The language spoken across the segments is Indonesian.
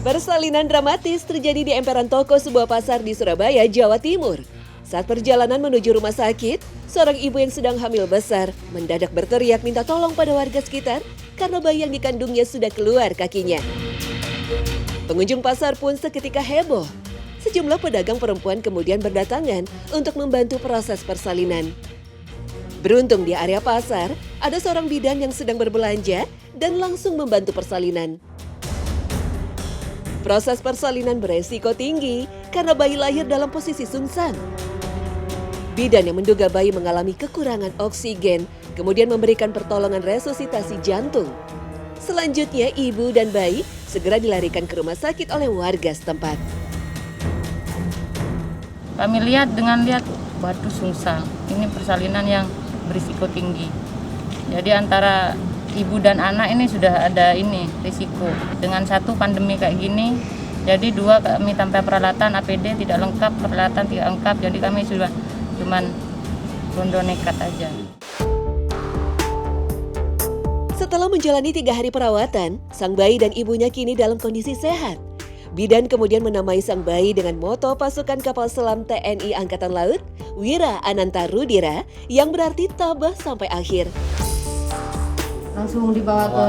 Persalinan dramatis terjadi di emperan toko sebuah pasar di Surabaya, Jawa Timur. Saat perjalanan menuju rumah sakit, seorang ibu yang sedang hamil besar mendadak berteriak minta tolong pada warga sekitar karena bayi yang dikandungnya sudah keluar kakinya. Pengunjung pasar pun seketika heboh. Sejumlah pedagang perempuan kemudian berdatangan untuk membantu proses persalinan. Beruntung di area pasar, ada seorang bidan yang sedang berbelanja dan langsung membantu persalinan. Proses persalinan beresiko tinggi karena bayi lahir dalam posisi sungsang. Bidan yang menduga bayi mengalami kekurangan oksigen kemudian memberikan pertolongan resusitasi jantung. Selanjutnya ibu dan bayi segera dilarikan ke rumah sakit oleh warga setempat. Kami lihat batu sungsang, ini persalinan yang berisiko tinggi. Jadi antara ibu dan anak ini sudah ada risiko. Dengan satu pandemi kayak gini, jadi dua kami tanpa peralatan APD tidak lengkap, peralatan tidak lengkap, jadi kami sudah cuman rondo nekat aja. Setelah menjalani 3 hari perawatan, sang bayi dan ibunya kini dalam kondisi sehat. Bidan kemudian menamai sang bayi dengan moto pasukan kapal selam TNI Angkatan Laut, Wira Ananta Rudira, yang berarti tabah sampai akhir. Langsung dibawa ke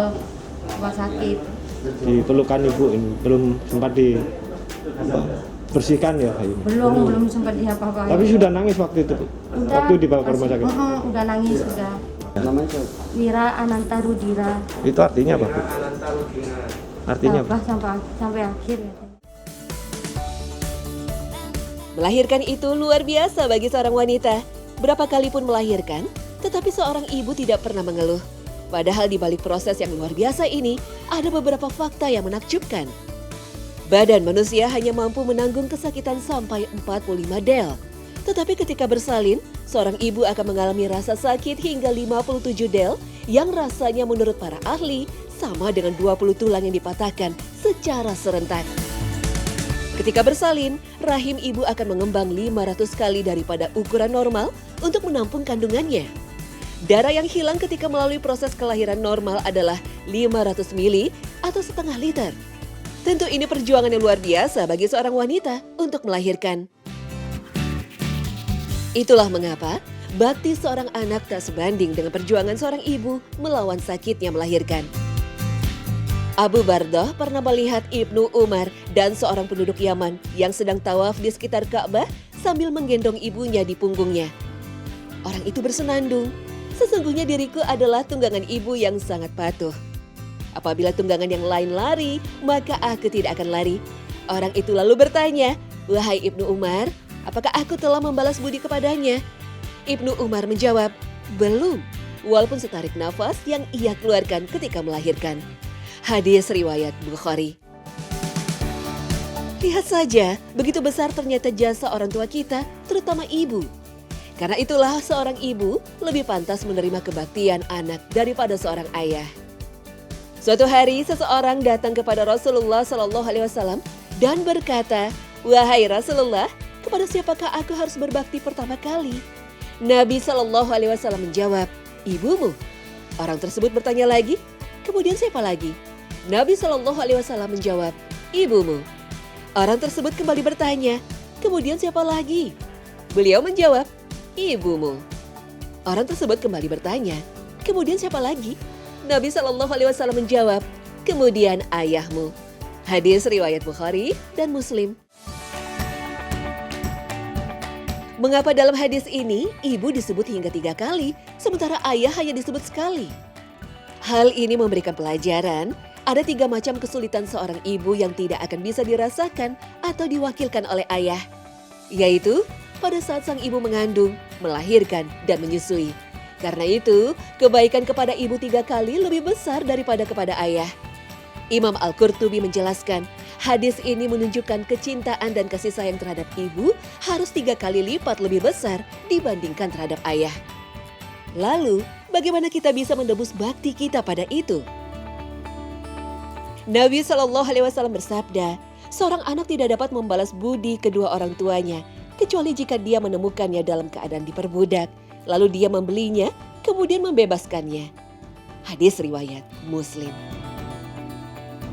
rumah sakit. Dipelukan ibu ini belum sempat dibersihkan ya ini. Belum sempat diapa-apain. Tapi sudah nangis waktu itu, Bu? Udah, waktu dibawa ke rumah sakit. Udah nangis sudah. Namanya siapa? Wira Ananta Rudira. Itu artinya apa, Bu? Artinya apa? Sampai akhir. Melahirkan itu luar biasa bagi seorang wanita. Berapa kali pun melahirkan, tetapi seorang ibu tidak pernah mengeluh. Padahal di balik proses yang luar biasa ini, ada beberapa fakta yang menakjubkan. Badan manusia hanya mampu menanggung kesakitan sampai 45 del. Tetapi ketika bersalin, seorang ibu akan mengalami rasa sakit hingga 57 del yang rasanya menurut para ahli sama dengan 20 tulang yang dipatahkan secara serentak. Ketika bersalin, rahim ibu akan mengembang 500 kali daripada ukuran normal untuk menampung kandungannya. Darah yang hilang ketika melalui proses kelahiran normal adalah 500 mili atau setengah liter. Tentu ini perjuangan yang luar biasa bagi seorang wanita untuk melahirkan. Itulah mengapa bakti seorang anak tak sebanding dengan perjuangan seorang ibu melawan sakitnya melahirkan. Abu Bardah pernah melihat Ibnu Umar dan seorang penduduk Yaman yang sedang tawaf di sekitar Ka'bah sambil menggendong ibunya di punggungnya. Orang itu bersenandung, "Sesungguhnya diriku adalah tunggangan ibu yang sangat patuh. Apabila tunggangan yang lain lari, maka aku tidak akan lari." Orang itu lalu bertanya, "Wahai Ibnu Umar, apakah aku telah membalas budi kepadanya?" Ibnu Umar menjawab, "Belum," walaupun setarik nafas yang ia keluarkan ketika melahirkan. Hadis riwayat Bukhari. Lihat saja, begitu besar ternyata jasa orang tua kita, terutama ibu. Karena itulah seorang ibu lebih pantas menerima kebaktian anak daripada seorang ayah. Suatu hari seseorang datang kepada Rasulullah SAW dan berkata, "Wahai Rasulullah, kepada siapakah aku harus berbakti pertama kali?" Nabi SAW menjawab, "Ibumu." Orang tersebut bertanya lagi, "Kemudian siapa lagi?" Nabi SAW menjawab, "Ibumu." Orang tersebut kembali bertanya, "Kemudian siapa lagi?" Beliau menjawab, "Ibumu." Orang tersebut kembali bertanya, "Kemudian siapa lagi?" Nabi SAW menjawab, "Kemudian ayahmu." Hadis riwayat Bukhari dan Muslim. Mengapa dalam hadis ini ibu disebut hingga 3 kali, sementara ayah hanya disebut sekali? Hal ini memberikan pelajaran, ada 3 macam kesulitan seorang ibu yang tidak akan bisa dirasakan atau diwakilkan oleh ayah, yaitu pada saat sang ibu mengandung, melahirkan, dan menyusui. Karena itu, kebaikan kepada ibu 3 kali lebih besar daripada kepada ayah. Imam Al-Qurtubi menjelaskan, hadis ini menunjukkan kecintaan dan kasih sayang terhadap ibu harus 3 kali lipat lebih besar dibandingkan terhadap ayah. Lalu, bagaimana kita bisa menebus bakti kita pada itu? Nabi SAW bersabda, seorang anak tidak dapat membalas budi kedua orang tuanya, kecuali jika dia menemukannya dalam keadaan diperbudak, lalu dia membelinya, kemudian membebaskannya. Hadis riwayat Muslim.